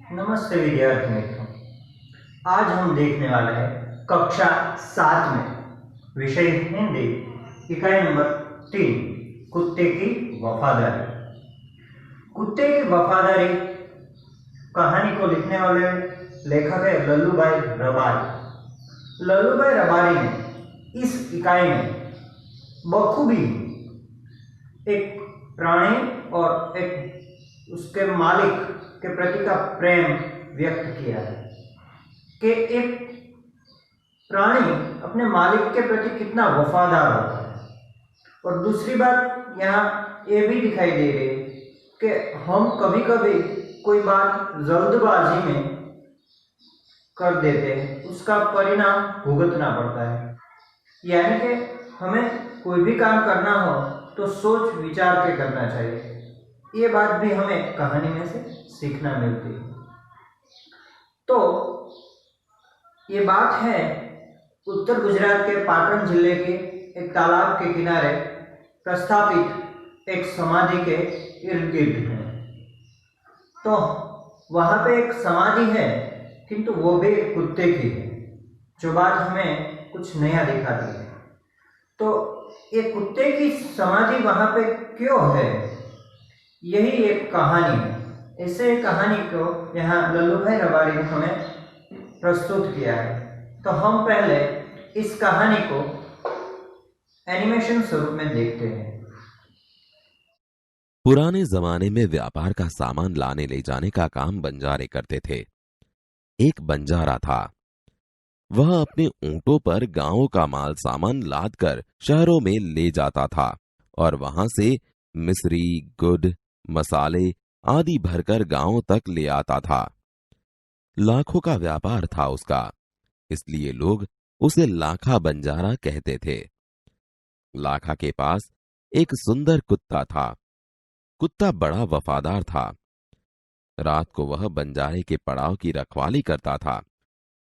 नमस्ते विद्यार्थी मित्रों। आज हम देखने वाले हैं कक्षा 7 में विषय हिंदी इकाई नंबर 3 कुत्ते की वफादारी। कुत्ते की वफादारी कहानी को लिखने वाले लेखक है लल्लूभाई रबारी। लल्लूभाई रबारी ने इस इकाई में बखूबी एक प्राणी और एक उसके मालिक के प्रति का प्रेम व्यक्त किया है कि एक प्राणी अपने मालिक के प्रति कितना वफादार होता है। और दूसरी बात यहाँ ये भी दिखाई दे रही है कि हम कभी कभी कोई बात जल्दबाजी में कर देते हैं, उसका परिणाम भुगतना पड़ता है। यानी कि हमें कोई भी काम करना हो तो सोच विचार के करना चाहिए। ये बात भी हमें कहानी में से सीखना मिलती है। तो ये बात है उत्तर गुजरात के पाटन जिले के एक तालाब के किनारे प्रस्थापित एक समाधि के इर्द गिर्द है। तो वहाँ पे एक समाधि है, किंतु वो भी एक कुत्ते की है, जो बात हमें कुछ नया दिखाती है। तो ये कुत्ते की समाधि वहाँ पे क्यों है, यही एक कहानी है। ऐसे कहानी को यहाँ लल्लूभाई रबारी ने हमें प्रस्तुत किया है। तो हम पहले इस कहानी को एनिमेशन स्वरूप में देखते हैं। पुराने जमाने में व्यापार का सामान लाने ले जाने का काम बंजारे करते थे। एक बंजारा था। वह अपने ऊंटों पर गांवों का माल सामान लाद कर शहरों में ले जाता था और वहां से मिश्री, गुड़, मसाले आदि भरकर गांवों तक ले आता था। लाखों का व्यापार था उसका, इसलिए लोग उसे लाखा बंजारा कहते थे। लाखा के पास एक सुंदर कुत्ता था। कुत्ता बड़ा वफादार था। रात को वह बंजारे के पड़ाव की रखवाली करता था।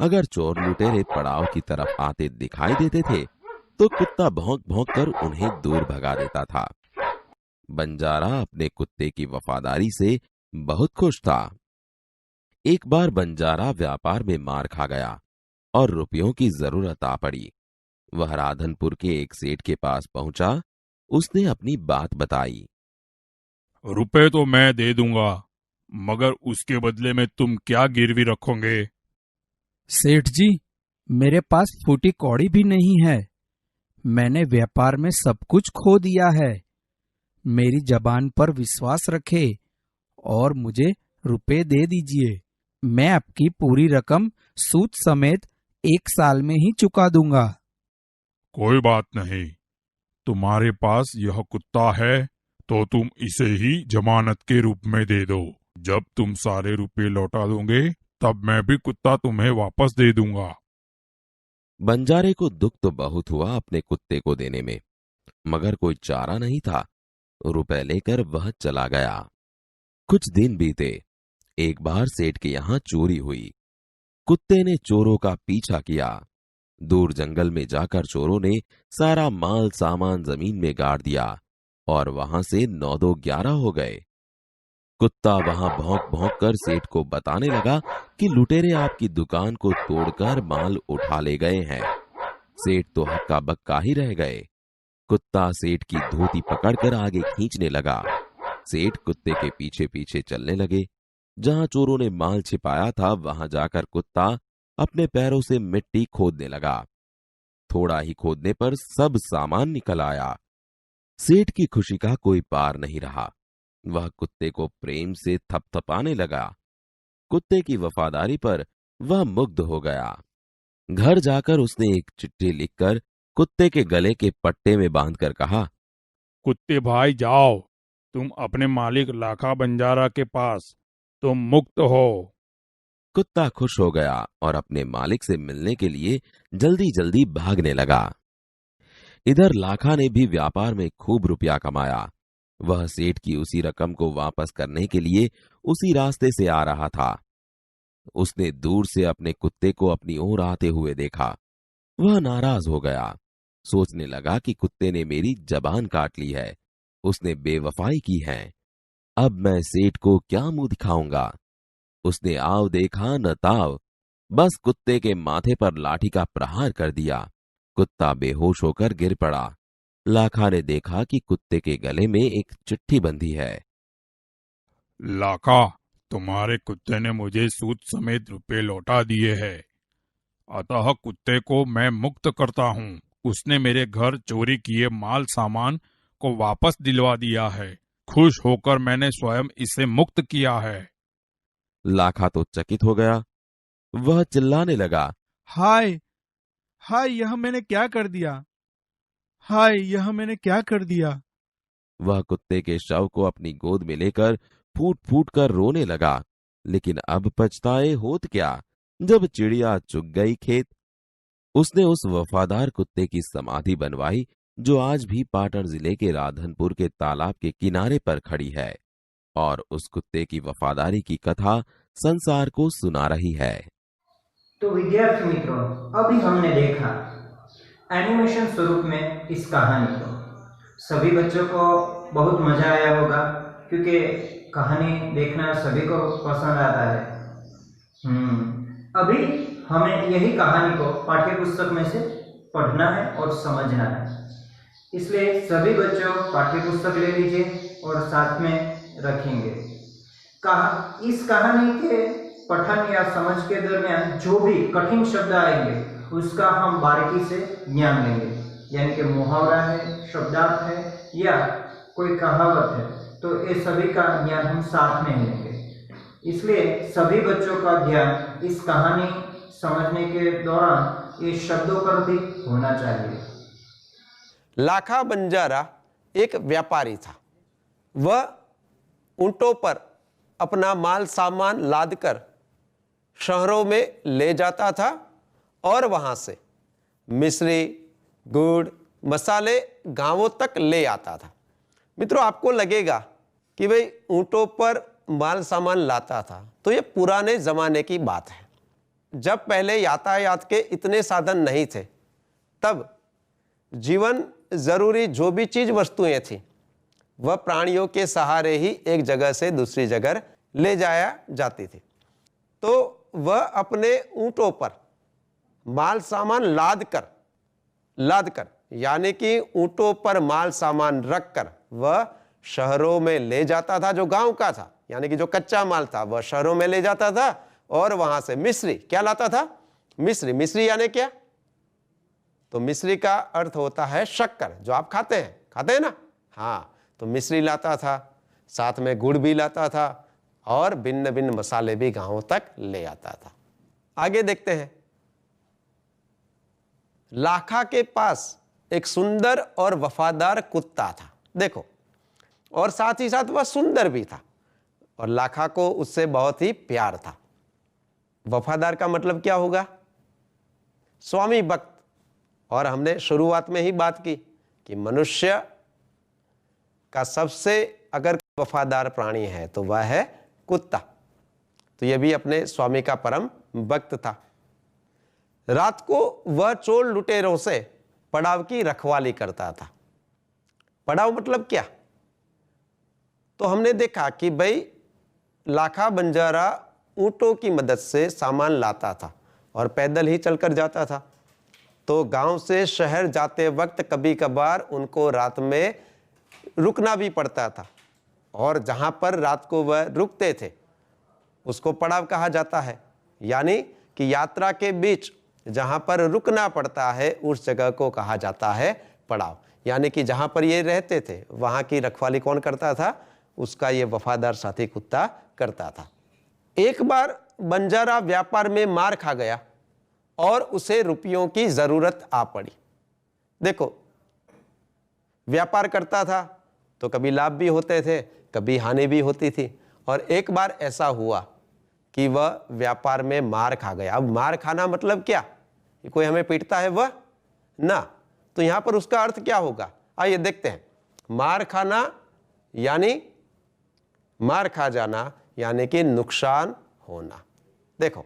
अगर चोर लुटेरे पड़ाव की तरफ आते दिखाई देते थे तो कुत्ता भौंक भौंक कर उन्हें दूर भगा देता था। बंजारा अपने कुत्ते की वफादारी से बहुत खुश था। एक बार बंजारा व्यापार में मार खा गया और रुपयों की जरूरत आ पड़ी। वह राधनपुर के एक सेठ के पास पहुंचा। उसने अपनी बात बताई। रुपए तो मैं दे दूंगा, मगर उसके बदले में तुम क्या गिरवी रखोगे? सेठ जी, मेरे पास फूटी कौड़ी भी नहीं है। मैंने व्यापार में सब कुछ खो दिया है। मेरी जबान पर विश्वास रखे और मुझे रुपए दे दीजिए। मैं आपकी पूरी रकम सूद समेत 1 साल में ही चुका दूंगा। कोई बात नहीं, तुम्हारे पास यह कुत्ता है तो तुम इसे ही जमानत के रूप में दे दो। जब तुम सारे रुपए लौटा दोगे तब मैं भी कुत्ता तुम्हें वापस दे दूंगा। बंजारे को दुख तो बहुत हुआ अपने कुत्ते को देने में, मगर कोई चारा नहीं था। रुपए लेकर वह चला गया। कुछ दिन बीते। एक बार सेठ के यहां चोरी हुई। कुत्ते ने चोरों का पीछा किया। दूर जंगल में जाकर चोरों ने सारा माल सामान जमीन में गाड़ दिया और वहां से 9-2-11 हो गए। कुत्ता वहां भौंक भौंक कर सेठ को बताने लगा कि लुटेरे आपकी दुकान को तोड़कर माल उठा ले गए हैं। सेठ तो हक्का बक्का ही रह गए। कुत्ता सेठ की धोती पकड़कर आगे खींचने लगा। सेठ कुत्ते के पीछे पीछे चलने लगे। जहां चोरों ने माल छिपाया था वहां जाकर कुत्ता अपने पैरों से मिट्टी खोदने लगा। थोड़ा ही खोदने पर सब सामान निकल आया। सेठ की खुशी का कोई पार नहीं रहा। वह कुत्ते को प्रेम से थपथपाने लगा। कुत्ते की वफादारी पर वह मुग्ध हो गया। घर जाकर उसने एक चिट्ठी लिखकर कुत्ते के गले के पट्टे में बांधकर कहा, कुत्ते भाई जाओ, तुम अपने मालिक लाखा बंजारा के पास, तुम मुक्त हो। कुत्ता खुश हो गया और अपने मालिक से मिलने के लिए जल्दी जल्दी भागने लगा। इधर लाखा ने भी व्यापार में खूब रुपया कमाया। वह सेठ की उसी रकम को वापस करने के लिए उसी रास्ते से आ रहा था। उसने दूर से अपने कुत्ते को अपनी ओर आते हुए देखा। वह नाराज हो गया। सोचने लगा कि कुत्ते ने मेरी जबान काट ली है, उसने बेवफाई की है। अब मैं सेठ को क्या मुंह दिखाऊंगा। उसने आव देखा न ताव, बस कुत्ते के माथे पर लाठी का प्रहार कर दिया। कुत्ता बेहोश होकर गिर पड़ा। लाखा ने देखा कि कुत्ते के गले में एक चिट्ठी बंधी है। लाखा, तुम्हारे कुत्ते ने मुझे सूद समेत रुपए लौटा दिए हैं, अतः कुत्ते को मैं मुक्त करता हूँ। उसने मेरे घर चोरी किए माल सामान को वापस दिलवा दिया है। खुश होकर मैंने स्वयं इसे मुक्त किया है। लाखा तो चकित हो गया। वह चिल्लाने लगा, हाय हाय, यह मैंने क्या कर दिया, हाय यह मैंने क्या कर दिया। वह कुत्ते के शव को अपनी गोद में लेकर फूट फूट कर रोने लगा। लेकिन अब पछताए होत क्या, जब चिड़िया चुग गई खेत। उसने उस वफादार कुत्ते की समाधि बनवाई जो आज भी पाटन जिले के राधनपुर के तालाब के किनारे पर खड़ी है, और उस कुत्ते की वफादारी की कथा संसार को सुना रही है। तो विद्यार्थी मित्रों, अभी हमने देखा एनिमेशन स्वरूप में इस कहानी को। सभी बच्चों को बहुत मजा आया होगा, क्योंकि कहानी देखना सभी को पसंद आता है। अभी हमें यही कहानी को पाठ्य पुस्तक में से पढ़ना है और समझना है। इसलिए सभी बच्चों पाठ्य पुस्तक ले लीजिए और साथ में रखेंगे। इस कहानी के पठन या समझ के दरमियान जो भी कठिन शब्द आएंगे उसका हम बारीकी से ज्ञान लेंगे, यानी कि मुहावरा है, शब्दार्थ है या कोई कहावत है, तो ये सभी का ज्ञान हम साथ में लेंगे। इसलिए सभी बच्चों का ध्यान इस कहानी समझने के दौरान ये शब्दों पर भी होना चाहिए। लाखा बंजारा एक व्यापारी था। वह ऊंटों पर अपना माल सामान लादकर शहरों में ले जाता था और वहां से मिश्री, गुड़, मसाले गांवों तक ले आता था। मित्रों, आपको लगेगा कि भाई ऊंटों पर माल सामान लाता था, तो ये पुराने जमाने की बात है। जब पहले यातायात के इतने साधन नहीं थे, तब जीवन जरूरी जो भी चीज वस्तुएं थी वह प्राणियों के सहारे ही एक जगह से दूसरी जगह ले जाया जाती थी। तो वह अपने ऊंटों पर माल सामान लाद कर यानी कि ऊंटों पर माल सामान रखकर वह शहरों में ले जाता था। जो गांव का था, यानी कि जो कच्चा माल था, वह शहरों में ले जाता था और वहां से मिश्री क्या लाता था? मिश्री यानी क्या? तो मिश्री का अर्थ होता है शक्कर, जो आप खाते हैं ना। हाँ, तो मिश्री लाता था, साथ में गुड़ भी लाता था और भिन्न भिन्न मसाले भी गांवों तक ले आता था। आगे देखते हैं। लाखा के पास एक सुंदर और वफादार कुत्ता था, देखो, और साथ ही साथ वह सुंदर भी था और लाखा को उससे बहुत ही प्यार था। वफादार का मतलब क्या होगा? स्वामी भक्त। और हमने शुरुआत में ही बात की कि मनुष्य का सबसे अगर वफादार प्राणी है तो वह है कुत्ता। तो यह भी अपने स्वामी का परम भक्त था। रात को वह चोर लुटेरों से पड़ाव की रखवाली करता था। पड़ाव मतलब क्या? तो हमने देखा कि भाई लाखा बंजारा ऊंटों की मदद से सामान लाता था और पैदल ही चलकर जाता था। तो गांव से शहर जाते वक्त कभी कभार उनको रात में रुकना भी पड़ता था, और जहां पर रात को वह रुकते थे उसको पड़ाव कहा जाता है। यानी कि यात्रा के बीच जहां पर रुकना पड़ता है उस जगह को कहा जाता है पड़ाव। यानी कि जहां पर ये रहते थे वहां की रखवाली कौन करता था? उसका ये वफादार साथी कुत्ता करता था। एक बार बंजारा व्यापार में मार खा गया और उसे रुपयों की जरूरत आ पड़ी। देखो, व्यापार करता था तो कभी लाभ भी होते थे, कभी हानि भी होती थी। और एक बार ऐसा हुआ कि वह व्यापार में मार खा गया। अब मार खाना मतलब क्या? कि कोई हमें पीटता है वह ना, तो यहां पर उसका अर्थ क्या होगा? आइए देखते हैं। मार खाना यानी मार खा जाना, यानी कि नुकसान होना। देखो,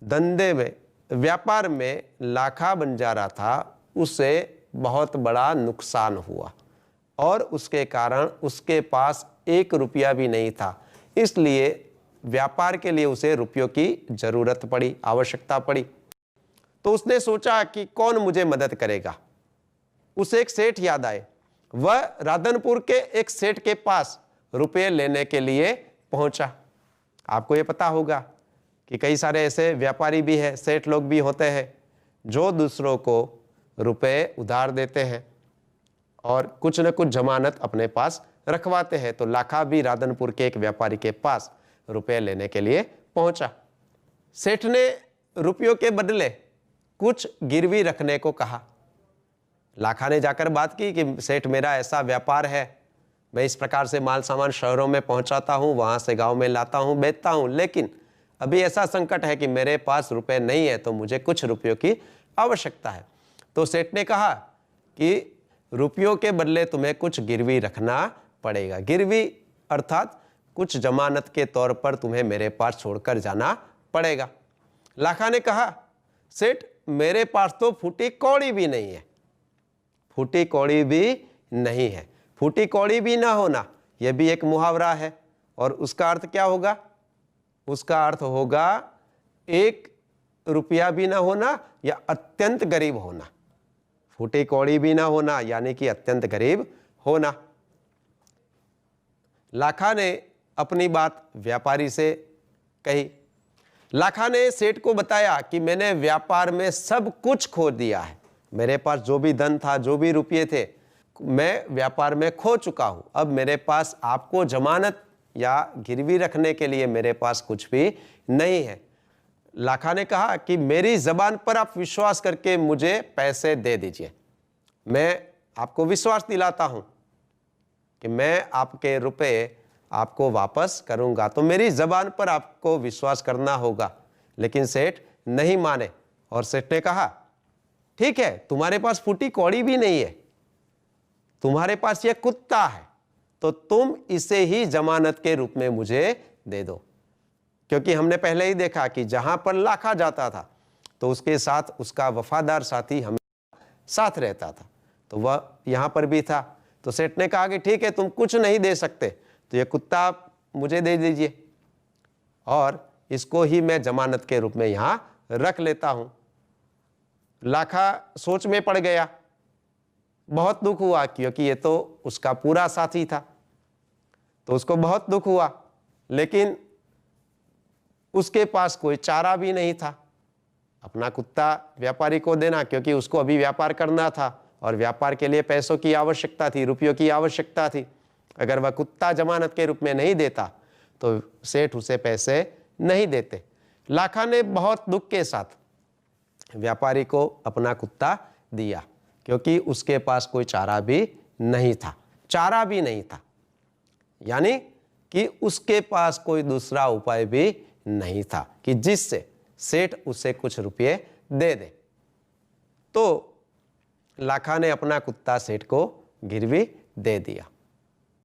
धंधे में, व्यापार में लाखा बंजारा था, उसे बहुत बड़ा नुकसान हुआ और उसके कारण उसके पास 1 रुपया भी नहीं था। इसलिए व्यापार के लिए उसे रुपयों की जरूरत पड़ी, आवश्यकता पड़ी। तो उसने सोचा कि कौन मुझे मदद करेगा। उसे एक सेठ याद आए। वह राधनपुर के एक सेठ के पास रुपये लेने के लिए पहुंचा। आपको ये पता होगा कि कई सारे ऐसे व्यापारी भी हैं, सेठ लोग भी होते हैं, जो दूसरों को रुपए उधार देते हैं और कुछ न कुछ जमानत अपने पास रखवाते हैं। तो लाखा भी राधनपुर के एक व्यापारी के पास रुपए लेने के लिए पहुंचा। सेठ ने रुपयों के बदले कुछ गिरवी रखने को कहा। लाखा ने जाकर बात की कि सेठ, मेरा ऐसा व्यापार है, मैं इस प्रकार से माल सामान शहरों में पहुंचाता हूं, वहां से गांव में लाता हूं, बेचता हूं, लेकिन अभी ऐसा संकट है कि मेरे पास रुपए नहीं है, तो मुझे कुछ रुपयों की आवश्यकता है। तो सेठ ने कहा कि रुपयों के बदले तुम्हें कुछ गिरवी रखना पड़ेगा। गिरवी अर्थात कुछ जमानत के तौर पर तुम्हें मेरे पास छोड़कर जाना पड़ेगा। लाखा ने कहा, सेठ, मेरे पास तो फूटी कौड़ी भी नहीं है। फूटी कौड़ी भी नहीं है। फूटी कौड़ी भी ना होना, यह भी एक मुहावरा है, और उसका अर्थ क्या होगा? उसका अर्थ होगा 1 रुपया भी ना होना या अत्यंत गरीब होना। फूटी कौड़ी भी ना होना यानी कि अत्यंत गरीब होना। लाखा ने अपनी बात व्यापारी से कही। लाखा ने सेठ को बताया कि मैंने व्यापार में सब कुछ खो दिया है। मेरे पास जो भी धन था, जो भी रुपये थे, मैं व्यापार में खो चुका हूं। अब मेरे पास आपको जमानत या गिरवी रखने के लिए मेरे पास कुछ भी नहीं है। लाखा ने कहा कि मेरी जबान पर आप विश्वास करके मुझे पैसे दे दीजिए। मैं आपको विश्वास दिलाता हूं कि मैं आपके रुपए आपको वापस करूंगा। तो मेरी जबान पर आपको विश्वास करना होगा। लेकिन सेठ नहीं माने और सेठ ने कहा, ठीक है, तुम्हारे पास फूटी कौड़ी भी नहीं है, तुम्हारे पास यह कुत्ता है, तो तुम इसे ही जमानत के रूप में मुझे दे दो। क्योंकि हमने पहले ही देखा कि जहां पर लाखा जाता था तो उसके साथ उसका वफादार साथी हमेशा साथ रहता था, तो वह यहां पर भी था। तो सेठ ने कहा कि ठीक है, तुम कुछ नहीं दे सकते तो ये कुत्ता मुझे दे दीजिए और इसको ही मैं जमानत के रूप में यहां रख लेता हूं। लाखा सोच में पड़ गया, बहुत दुख हुआ, क्योंकि ये तो उसका पूरा साथी था, तो उसको बहुत दुख हुआ। लेकिन उसके पास कोई चारा भी नहीं था अपना कुत्ता व्यापारी को देना, क्योंकि उसको अभी व्यापार करना था और व्यापार के लिए पैसों की आवश्यकता थी, रुपयों की आवश्यकता थी। अगर वह कुत्ता जमानत के रूप में नहीं देता तो सेठ उसे पैसे नहीं देते। लाखा ने बहुत दुख के साथ व्यापारी को अपना कुत्ता दिया, क्योंकि उसके पास कोई चारा भी नहीं था। चारा भी नहीं था यानी कि उसके पास कोई दूसरा उपाय भी नहीं था कि जिससे सेठ उसे कुछ रुपये दे दे। तो लाखा ने अपना कुत्ता सेठ को गिरवी दे दिया।